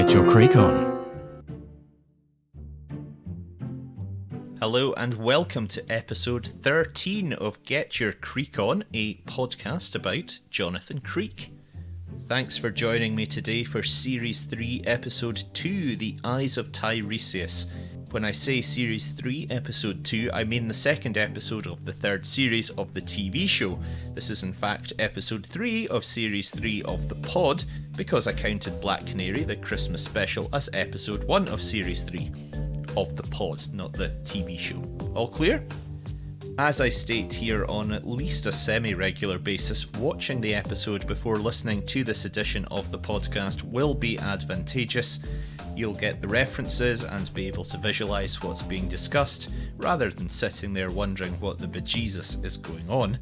Get your creek on. Hello and welcome to episode 13 of Get Your Creek On, a podcast about Jonathan Creek. Thanks for joining me today for Series 3, Episode 2, The Eyes of Tiresias. When I say Series 3, Episode 2, I mean the second episode of the third series of the TV show. This is in fact Episode 3 of Series 3 of the pod, because I counted Black Canary, the Christmas special, as Episode 1 of Series 3 of the pod, not the TV show. All clear? As I state here on at least a semi-regular basis, watching the episode before listening to this edition of the podcast will be advantageous. You'll get the references and be able to visualise what's being discussed, rather than sitting there wondering what the bejesus is going on.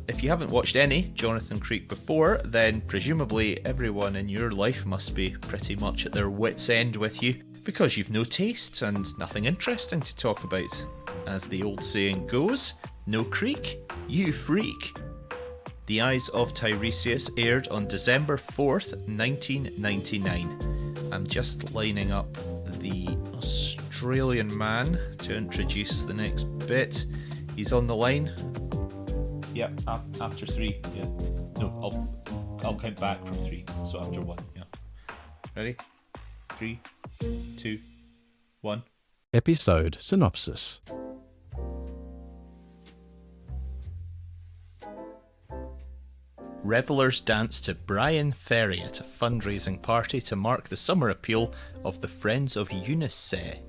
If you haven't watched any Jonathan Creek before, then presumably everyone in your life must be pretty much at their wits' end with you, because you've no taste and nothing interesting to talk about. As the old saying goes, no creek, you freak. The Eyes of Tiresias aired on December 4th, 1999. I'm just lining up the Australian man to introduce the next bit. He's on the line. Yep, after 3. Yeah. No, I'll count back from 3. So after 1. Yeah. Ready? 3, 2, 1. Episode synopsis. Revellers dance to Brian Ferry at a fundraising party to mark the summer appeal of the Friends of UNICEF.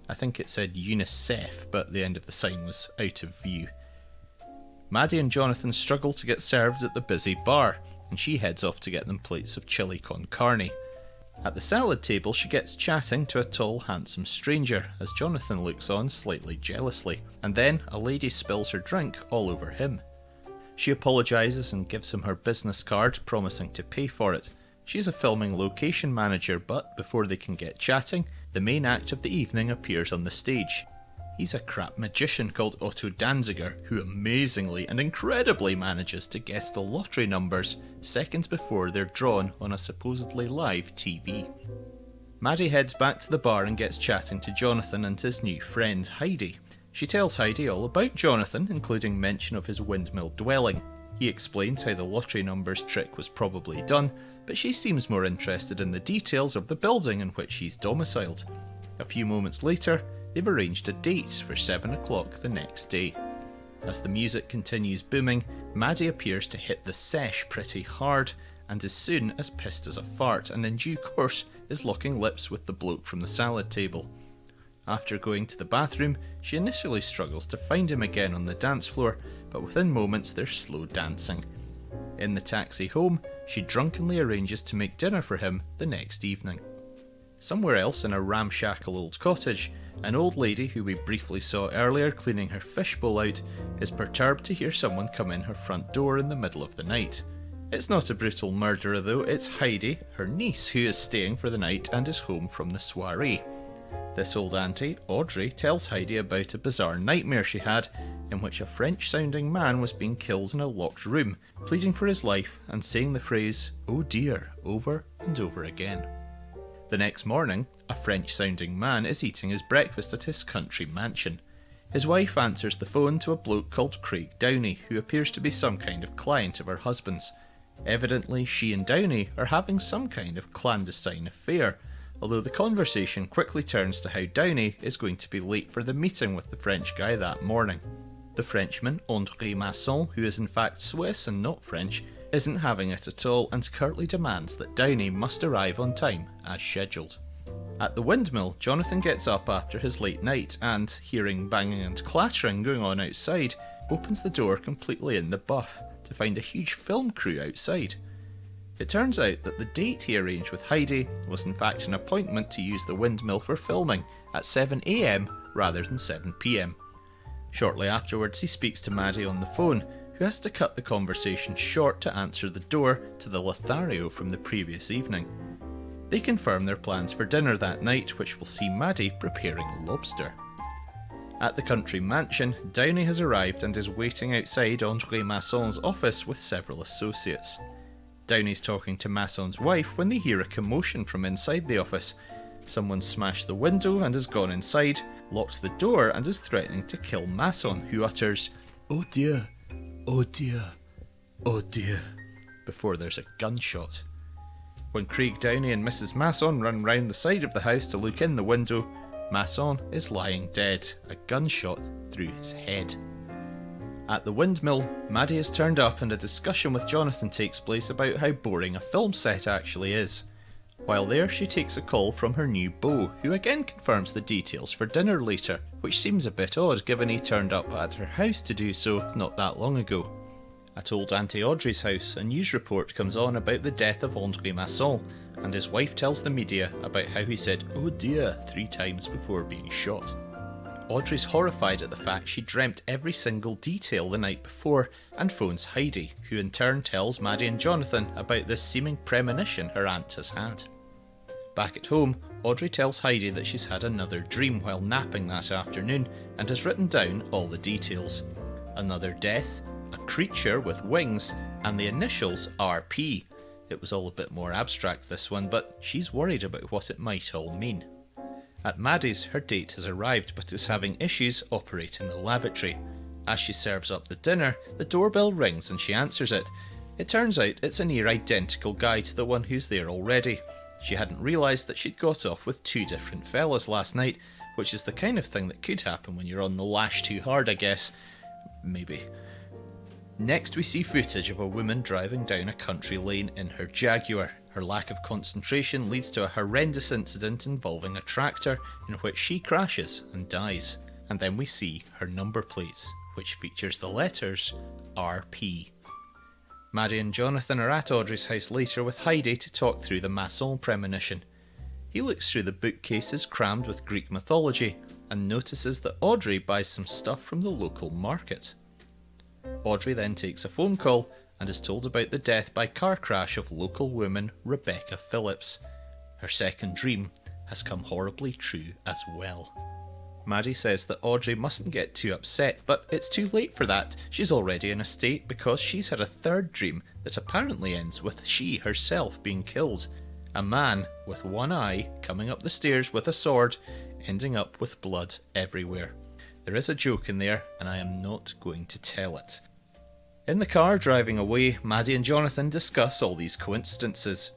I think it said UNICEF, but the end of the sign was out of view. Maddie and Jonathan struggle to get served at the busy bar, and she heads off to get them plates of chili con carne. At the salad table, she gets chatting to a tall, handsome stranger, as Jonathan looks on slightly jealously, and then a lady spills her drink all over him. She apologises and gives him her business card, promising to pay for it. She's a filming location manager, but before they can get chatting, the main act of the evening appears on the stage. He's a crap magician called Otto Danziger, who amazingly and incredibly manages to guess the lottery numbers seconds before they're drawn on a supposedly live TV. Maddie heads back to the bar and gets chatting to Jonathan and his new friend, Heidi. She tells Heidi all about Jonathan, including mention of his windmill dwelling. He explains how the lottery numbers trick was probably done, but she seems more interested in the details of the building in which he's domiciled. A few moments later, they've arranged a date for 7 o'clock the next day. As the music continues booming, Maddie appears to hit the sesh pretty hard, and is soon as pissed as a fart, and in due course is locking lips with the bloke from the salad table. After going to the bathroom, she initially struggles to find him again on the dance floor, but within moments they're slow dancing. In the taxi home, she drunkenly arranges to make dinner for him the next evening. Somewhere else in a ramshackle old cottage, an old lady who we briefly saw earlier cleaning her fishbowl out is perturbed to hear someone come in her front door in the middle of the night. It's not a brutal murderer though, it's Heidi, her niece, who is staying for the night and is home from the soiree. This old auntie, Audrey, tells Heidi about a bizarre nightmare she had in which a French-sounding man was being killed in a locked room, pleading for his life and saying the phrase, "Oh dear," over and over again. The next morning, a French-sounding man is eating his breakfast at his country mansion. His wife answers the phone to a bloke called Craig Downey, who appears to be some kind of client of her husband's. Evidently, she and Downey are having some kind of clandestine affair, although the conversation quickly turns to how Downey is going to be late for the meeting with the French guy that morning. The Frenchman, André Masson, who is in fact Swiss and not French, isn't having it at all and curtly demands that Downey must arrive on time, as scheduled. At the windmill, Jonathan gets up after his late night and, hearing banging and clattering going on outside, opens the door completely in the buff to find a huge film crew outside. It turns out that the date he arranged with Heidi was in fact an appointment to use the windmill for filming at 7 AM rather than 7 PM. Shortly afterwards he speaks to Maddie on the phone, who has to cut the conversation short to answer the door to the Lothario from the previous evening. They confirm their plans for dinner that night, which will see Maddie preparing lobster. At the country mansion, Downey has arrived and is waiting outside André Masson's office with several associates. Downey's talking to Masson's wife when they hear a commotion from inside the office. Someone smashed the window and has gone inside, locked the door and is threatening to kill Masson, who utters, "Oh dear, oh dear, oh dear," before there's a gunshot. When Craig Downey and Mrs. Masson run round the side of the house to look in the window, Masson is lying dead, a gunshot through his head. At the windmill, Maddie has turned up and a discussion with Jonathan takes place about how boring a film set actually is. While there, she takes a call from her new beau, who again confirms the details for dinner later, which seems a bit odd given he turned up at her house to do so not that long ago. At old Auntie Audrey's house, a news report comes on about the death of André Masson, and his wife tells the media about how he said "oh dear" 3 times before being shot. Audrey's horrified at the fact she dreamt every single detail the night before and phones Heidi, who in turn tells Maddie and Jonathan about this seeming premonition her aunt has had. Back at home, Audrey tells Heidi that she's had another dream while napping that afternoon and has written down all the details. Another death, a creature with wings, and the initials RP. It was all a bit more abstract this one, but she's worried about what it might all mean. At Maddie's, her date has arrived but is having issues operating the lavatory. As she serves up the dinner, the doorbell rings and she answers it. It turns out it's a near identical guy to the one who's there already. She hadn't realised that she'd got off with 2 different fellas last night, which is the kind of thing that could happen when you're on the lash too hard, I guess. Maybe. Next we see footage of a woman driving down a country lane in her Jaguar. Her lack of concentration leads to a horrendous incident involving a tractor in which she crashes and dies. And then we see her number plate, which features the letters RP. Maddie and Jonathan are at Audrey's house later with Heidi to talk through the Masson premonition. He looks through the bookcases crammed with Greek mythology and notices that Audrey buys some stuff from the local market. Audrey then takes a phone call and is told about the death by car crash of local woman Rebecca Phillips. Her second dream has come horribly true as well. Maddie says that Audrey mustn't get too upset, but it's too late for that. She's already in a state because she's had a third dream that apparently ends with she herself being killed. A man with one eye coming up the stairs with a sword, ending up with blood everywhere. There is a joke in there, and I am not going to tell it. In the car driving away, Maddie and Jonathan discuss all these coincidences.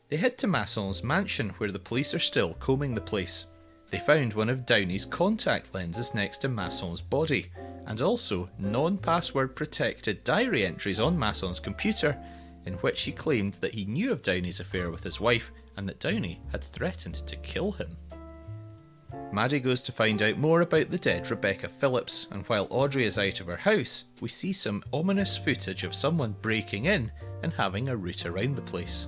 They head to Masson's mansion where the police are still combing the place. They found one of Downey's contact lenses next to Masson's body, and also non-password protected diary entries on Masson's computer in which he claimed that he knew of Downey's affair with his wife and that Downey had threatened to kill him. Maddie goes to find out more about the dead Rebecca Phillips, and while Audrey is out of her house, we see some ominous footage of someone breaking in and having a route around the place.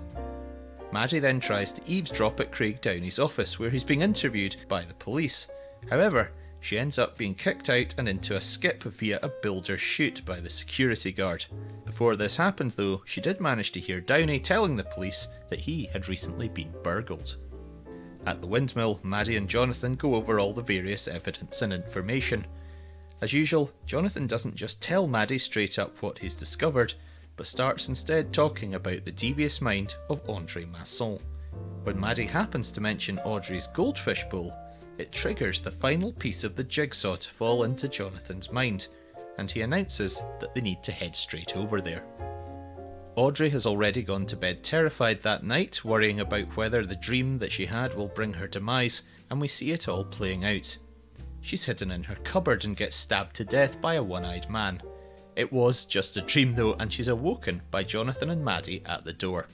Maddie then tries to eavesdrop at Craig Downey's office where he's being interviewed by the police. However, she ends up being kicked out and into a skip via a builder's chute by the security guard. Before this happened though, she did manage to hear Downey telling the police that he had recently been burgled. At the windmill, Maddie and Jonathan go over all the various evidence and information. As usual, Jonathan doesn't just tell Maddie straight up what he's discovered, but starts instead talking about the devious mind of André Masson. When Maddie happens to mention Audrey's goldfish bowl, it triggers the final piece of the jigsaw to fall into Jonathan's mind, and he announces that they need to head straight over there. Audrey has already gone to bed terrified that night, worrying about whether the dream that she had will bring her demise, and we see it all playing out. She's hidden in her cupboard and gets stabbed to death by a one-eyed man. It was just a dream though, and she's awoken by Jonathan and Maddie at the door.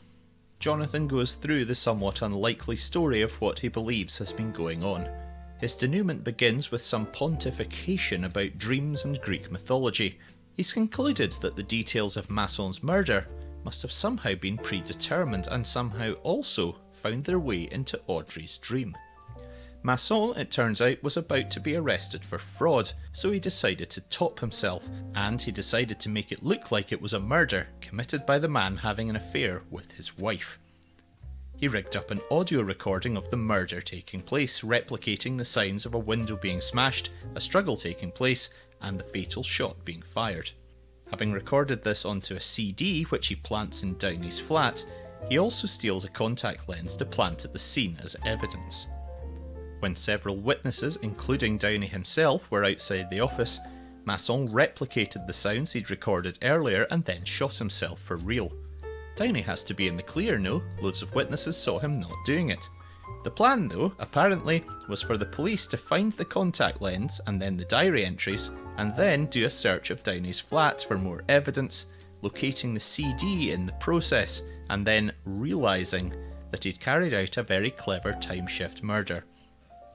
Jonathan goes through the somewhat unlikely story of what he believes has been going on. His denouement begins with some pontification about dreams and Greek mythology. He's concluded that the details of Masson's murder must have somehow been predetermined and somehow also found their way into Audrey's dream. Masson, it turns out, was about to be arrested for fraud, so he decided to top himself, and he decided to make it look like it was a murder committed by the man having an affair with his wife. He rigged up an audio recording of the murder taking place, replicating the signs of a window being smashed, a struggle taking place, and the fatal shot being fired. Having recorded this onto a CD, which he plants in Downey's flat, he also steals a contact lens to plant at the scene as evidence. When several witnesses, including Downey himself, were outside the office, Masson replicated the sounds he'd recorded earlier and then shot himself for real. Downey has to be in the clear, no? Loads of witnesses saw him not doing it. The plan, though, apparently, was for the police to find the contact lens and then the diary entries, and then do a search of Downey's flat for more evidence, locating the CD in the process, and then realising that he'd carried out a very clever time-shift murder.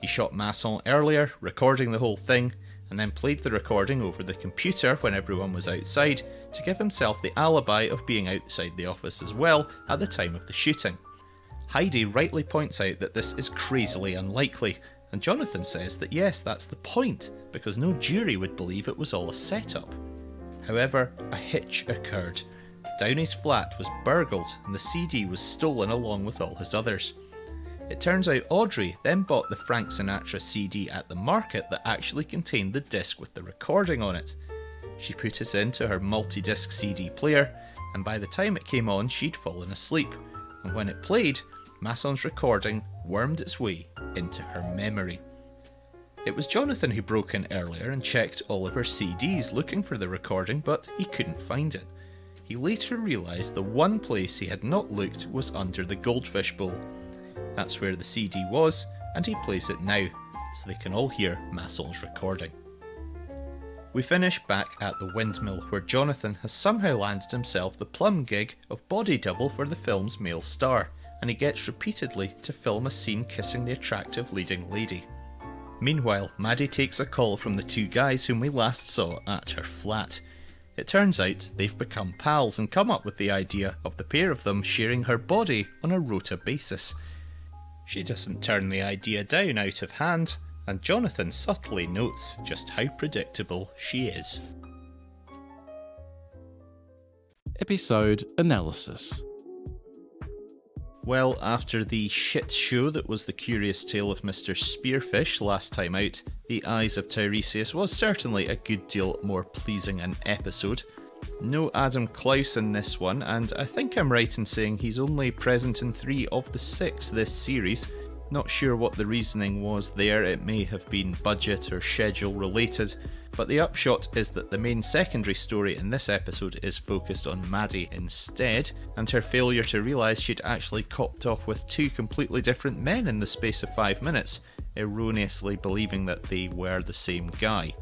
He shot Masson earlier, recording the whole thing, and then played the recording over the computer when everyone was outside to give himself the alibi of being outside the office as well at the time of the shooting. Heidi rightly points out that this is crazily unlikely, and Jonathan says that yes, that's the point, because no jury would believe it was all a setup. However, a hitch occurred. Downey's flat was burgled and the CD was stolen along with all his others. It turns out Audrey then bought the Frank Sinatra CD at the market that actually contained the disc with the recording on it. She put it into her multi-disc CD player, and by the time it came on she'd fallen asleep, and when it played, Masson's recording wormed its way into her memory. It was Jonathan who broke in earlier and checked all of her CDs looking for the recording, but he couldn't find it. He later realised the one place he had not looked was under the goldfish bowl. That's where the CD was, and he plays it now, so they can all hear Masson's recording. We finish back at the windmill, where Jonathan has somehow landed himself the plum gig of body double for the film's male star, and he gets repeatedly to film a scene kissing the attractive leading lady. Meanwhile, Maddie takes a call from the two guys whom we last saw at her flat. It turns out they've become pals and come up with the idea of the pair of them sharing her body on a rota basis. She doesn't turn the idea down out of hand, and Jonathan subtly notes just how predictable she is. Episode analysis. Well, after the shit show that was The Curious Tale of Mr. Spearfish last time out, The Eyes of Tiresias was certainly a good deal more pleasing an episode. No Adam Klaus in this one, and I think I'm right in saying he's only present in 3 of the 6 this series. Not sure what the reasoning was there, it may have been budget or schedule related, but the upshot is that the main secondary story in this episode is focused on Maddie instead, and her failure to realise she'd actually copped off with 2 completely different men in the space of 5 minutes, erroneously believing that they were the same guy.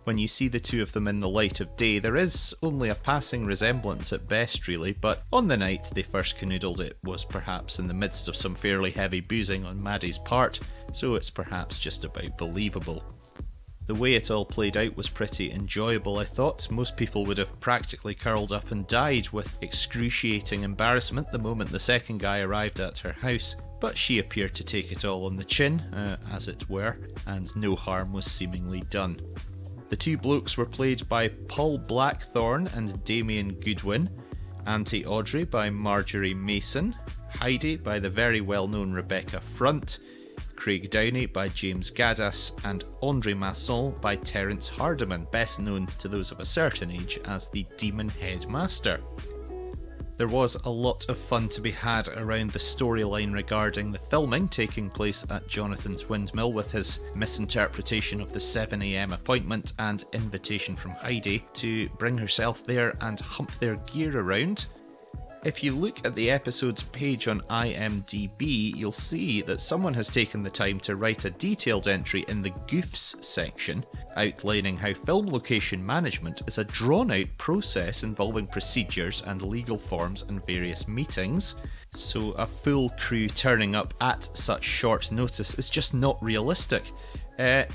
When you see the 2 of them in the light of day, there is only a passing resemblance at best really, but on the night they first canoodled it was perhaps in the midst of some fairly heavy boozing on Maddie's part, so it's perhaps just about believable. The way it all played out was pretty enjoyable, I thought. Most people would have practically curled up and died with excruciating embarrassment the moment the second guy arrived at her house, but she appeared to take it all on the chin, as it were, and no harm was seemingly done. The 2 blokes were played by Paul Blackthorne and Damien Goodwin, Auntie Audrey by Marjorie Mason, Heidi by the very well-known Rebecca Front, Craig Downey by James Gaddis, and Andre Masson by Terence Hardiman, best known to those of a certain age as the Demon Headmaster. There was a lot of fun to be had around the storyline regarding the filming taking place at Jonathan's windmill, with his misinterpretation of the 7 AM appointment and invitation from Heidi to bring herself there and hump their gear around. If you look at the episode's page on IMDb, you'll see that someone has taken the time to write a detailed entry in the Goofs section, outlining how film location management is a drawn-out process involving procedures and legal forms and various meetings, so a full crew turning up at such short notice is just not realistic.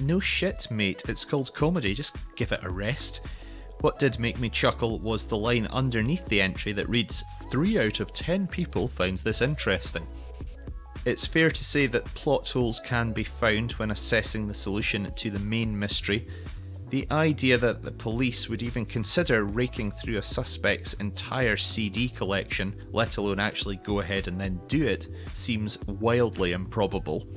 No shit, mate, it's called comedy, just give it a rest. What did make me chuckle was the line underneath the entry that reads, 3 out of 10 people found this interesting. It's fair to say that plot holes can be found when assessing the solution to the main mystery. The idea that the police would even consider raking through a suspect's entire CD collection, let alone actually go ahead and then do it, seems wildly improbable.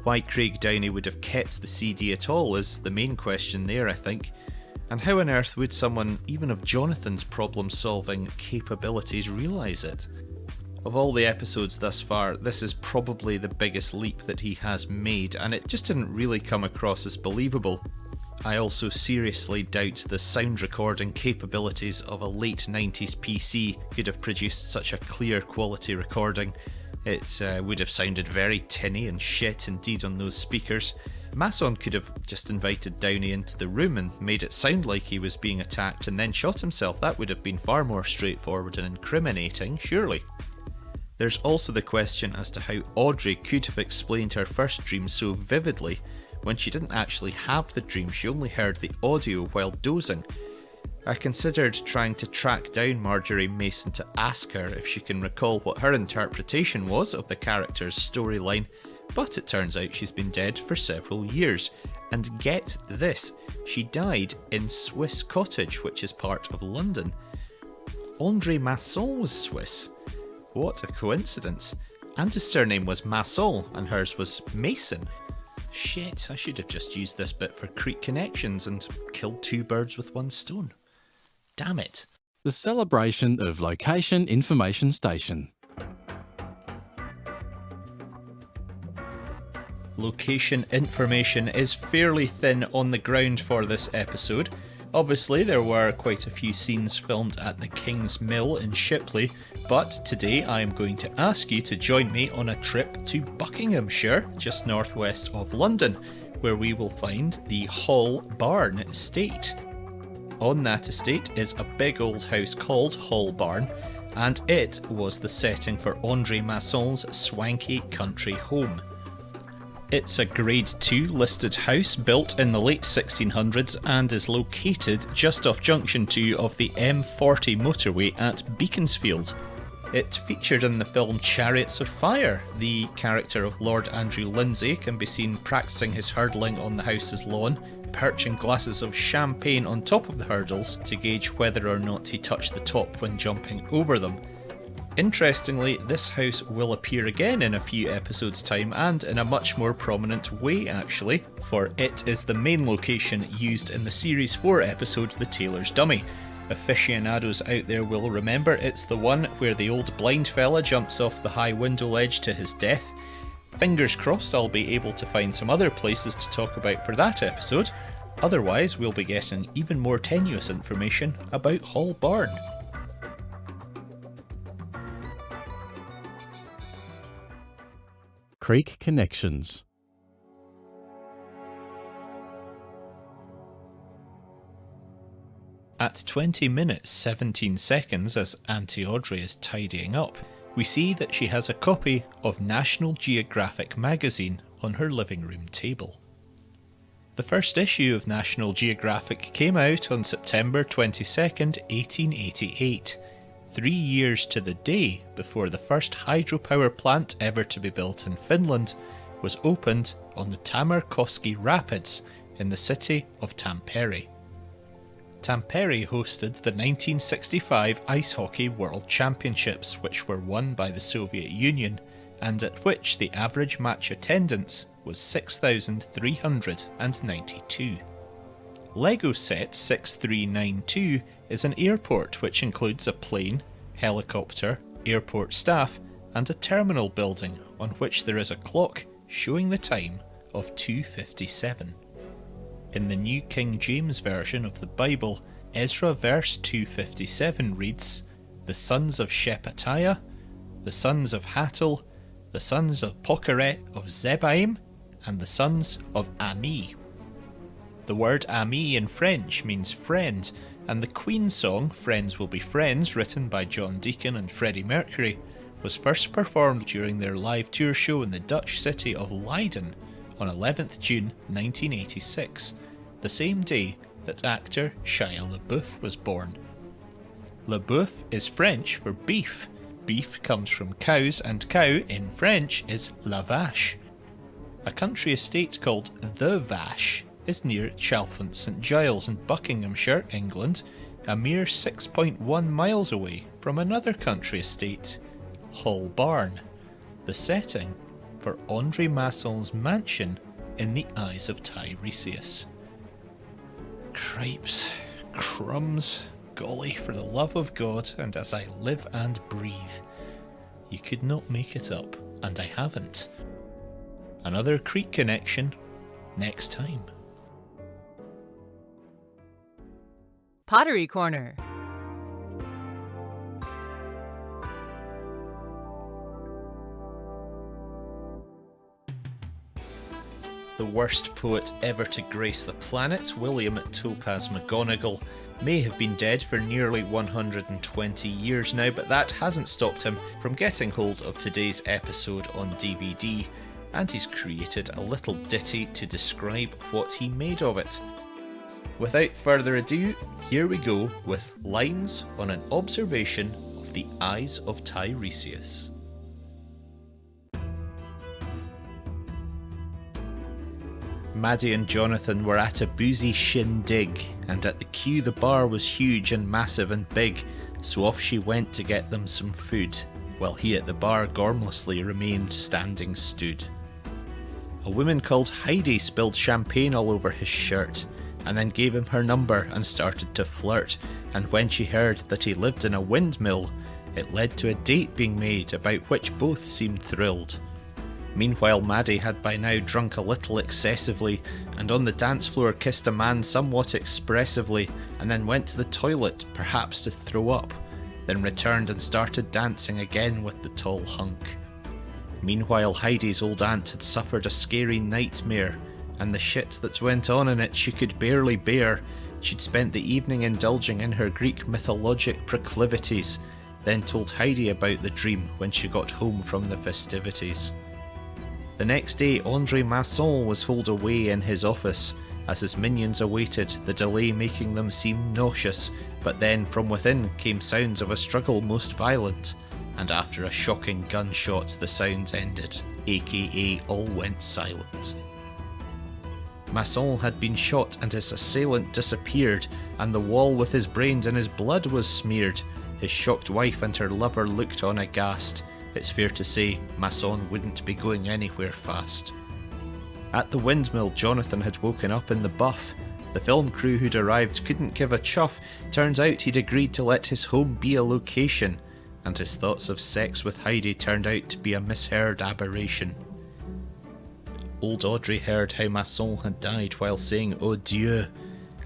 Why Craig Downey would have kept the CD at all is the main question there, I think. And how on earth would someone, even of Jonathan's problem-solving capabilities, realise it? Of all the episodes thus far, this is probably the biggest leap that he has made, and it just didn't really come across as believable. I also seriously doubt the sound recording capabilities of a late 90s PC could have produced such a clear quality recording. It would have sounded very tinny and shit indeed on those speakers. Masson could have just invited Downey into the room and made it sound like he was being attacked and then shot himself. That would have been far more straightforward and incriminating, surely. There's also the question as to how Audrey could have explained her first dream so vividly when she didn't actually have the dream, she only heard the audio while dozing. I considered trying to track down Marjorie Mason to ask her if she can recall what her interpretation was of the character's storyline, but it turns out she's been dead for several years. And get this, she died in Swiss Cottage, which is part of London. André Masson was Swiss. What a coincidence. And his surname was Masson, and hers was Mason. Shit, I should have just used this bit for Creek Connections and killed two birds with one stone. Damn it. The celebration of Location Information Station. Location information is fairly thin on the ground for this episode. Obviously, there were quite a few scenes filmed at the King's Mill in Shipley, but today I am going to ask you to join me on a trip to Buckinghamshire, just northwest of London, where we will find the Hall Barn estate. On that estate is a big old house called Hall Barn, and it was the setting for André Masson's swanky country home. It's a Grade 2 listed house built in the late 1600s and is located just off Junction 2 of the M40 motorway at Beaconsfield. It featured in the film Chariots of Fire. The character of Lord Andrew Lindsay can be seen practicing his hurdling on the house's lawn, perching glasses of champagne on top of the hurdles to gauge whether or not he touched the top when jumping over them. Interestingly, this house will appear again in a few episodes' time, and in a much more prominent way actually, for it is the main location used in the Series 4 episode The Tailor's Dummy. Aficionados out there will remember it's the one where the old blind fella jumps off the high window ledge to his death. Fingers crossed I'll be able to find some other places to talk about for that episode, otherwise we'll be getting even more tenuous information about Hall Barn. Creek Connections. At 20 minutes 17 seconds as Auntie Audrey is tidying up, we see that she has a copy of National Geographic magazine on her living room table. The first issue of National Geographic came out on September 22nd, 1888, 3 years to the day before the first hydropower plant ever to be built in Finland was opened on the Tamerkoski Rapids in the city of Tampere. Tampere hosted the 1965 Ice Hockey World Championships, which were won by the Soviet Union, and at which the average match attendance was 6,392. Lego Set 6392 is an airport which includes a plane, helicopter, airport staff, and a terminal building on which there is a clock showing the time of 2:57. In the New King James Version of the Bible, Ezra verse 257 reads, "The sons of Shephatiah, the sons of Hattil, the sons of Pocheret of Zebaim, and the sons of Ami." The word ami in French means friend, and the Queen song Friends Will Be Friends, written by John Deacon and Freddie Mercury, was first performed during their live tour show in the Dutch city of Leiden on 11th June 1986, the same day that actor Shia LaBeouf was born. LaBeouf is French for beef. Beef comes from cows, and cow in French is la vache. A country estate called the Vache is near Chalfont St Giles in Buckinghamshire, England, a mere 6.1 miles away from another country estate, Hall Barn, the setting for André Masson's mansion in the Eyes of Tiresias. Cripes, crumbs, golly, for the love of God, and as I live and breathe. You could not make it up, and I haven't. Another Creek connection next time. Pottery Corner. The worst poet ever to grace the planet, William Topaz McGonagall, may have been dead for nearly 120 years now, but that hasn't stopped him from getting hold of today's episode on DVD, and he's created a little ditty to describe what he made of it. Without further ado, here we go with lines on an observation of the eyes of Tiresias. Maddie and Jonathan were at a boozy shindig, and at the queue the bar was huge and massive and big, so off she went to get them some food, while he at the bar gormlessly remained standing stood. A woman called Heidi spilled champagne all over his shirt, and then gave him her number and started to flirt, and when she heard that he lived in a windmill, it led to a date being made about which both seemed thrilled. Meanwhile, Maddie had by now drunk a little excessively, and on the dance floor kissed a man somewhat expressively, and then went to the toilet, perhaps to throw up, then returned and started dancing again with the tall hunk. Meanwhile, Heidi's old aunt had suffered a scary nightmare, and the shit that went on in it she could barely bear. She'd spent the evening indulging in her Greek mythologic proclivities, then told Heidi about the dream when she got home from the festivities. The next day, Andre Masson was holed away in his office, as his minions awaited, the delay making them seem nauseous, but then from within came sounds of a struggle most violent, and after a shocking gunshot the sounds ended, aka all went silent. Masson had been shot and his assailant disappeared, and the wall with his brains and his blood was smeared. His shocked wife and her lover looked on aghast. It's fair to say, Masson wouldn't be going anywhere fast. At the windmill, Jonathan had woken up in the buff. The film crew who'd arrived couldn't give a chuff. Turns out he'd agreed to let his home be a location, and his thoughts of sex with Heidi turned out to be a misheard aberration. Old Audrey heard how Masson had died while saying "Oh Dieu,"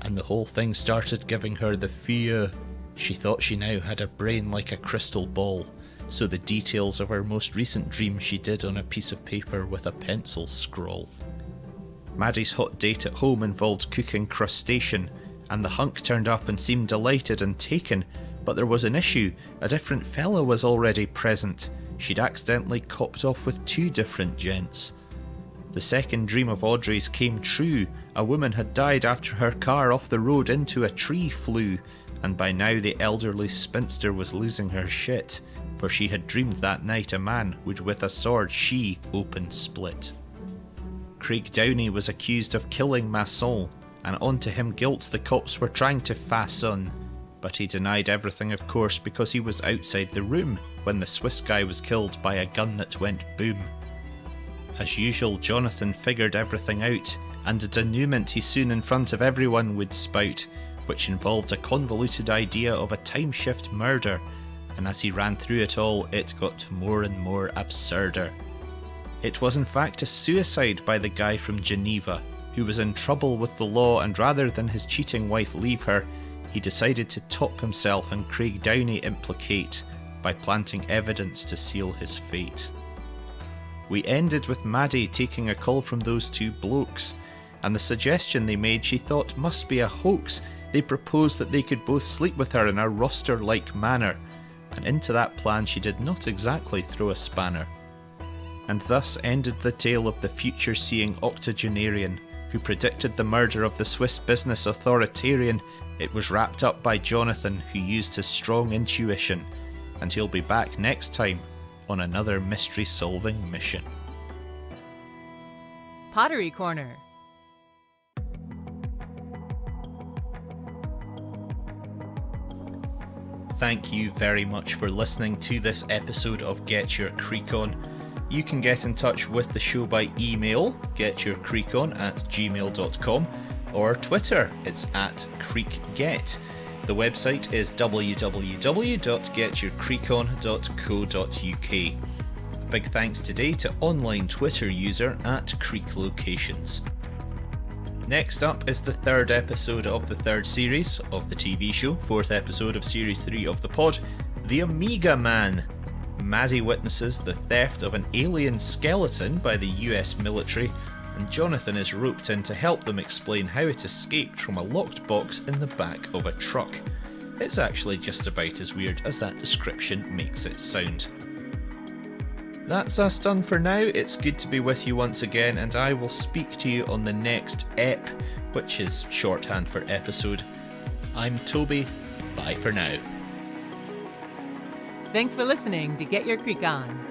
and the whole thing started giving her the fear. She thought she now had a brain like a crystal ball, so the details of her most recent dream she did on a piece of paper with a pencil scrawl. Maddie's hot date at home involved cooking crustacean, and the hunk turned up and seemed delighted and taken, but there was an issue. A different fella was already present. She'd accidentally copped off with two different gents. The second dream of Audrey's came true. A woman had died after her car off the road into a tree flew, and by now the elderly spinster was losing her shit, for she had dreamed that night a man would with a sword she open split. Craig Downey was accused of killing Masson, and onto him guilt the cops were trying to fasten, but he denied everything of course because he was outside the room when the Swiss guy was killed by a gun that went boom. As usual, Jonathan figured everything out, and a denouement he soon in front of everyone would spout, which involved a convoluted idea of a time shift murder, and as he ran through it all, it got more and more absurder. It was in fact a suicide by the guy from Geneva, who was in trouble with the law, and rather than his cheating wife leave her, he decided to top himself and Craig Downey implicate by planting evidence to seal his fate. We ended with Maddie taking a call from those two blokes, and the suggestion they made she thought must be a hoax. They proposed that they could both sleep with her in a roster-like manner, and into that plan she did not exactly throw a spanner. And thus ended the tale of the future-seeing octogenarian who predicted the murder of the Swiss business authoritarian. It was wrapped up by Jonathan, who used his strong intuition, and he'll be back next time on another mystery-solving mission. Pottery Corner. Thank you very much for listening to this episode of Get Your Creek On. You can get in touch with the show by email, getyourcreekon@gmail.com, or Twitter, it's at CreekGet. The website is www.getyourcreekon.co.uk. A big thanks today to online Twitter user at CreekLocations. Next up is the third episode of the third series of the TV show, fourth episode of Series 3 of the pod, The Omega Man. Maddie witnesses the theft of an alien skeleton by the US military, and Jonathan is roped in to help them explain how it escaped from a locked box in the back of a truck. It's actually just about as weird as that description makes it sound. That's us done for now. It's good to be with you once again, and I will speak to you on the next ep, which is shorthand for episode. I'm Toby. Bye for now. Thanks for listening to Get Your Creek On.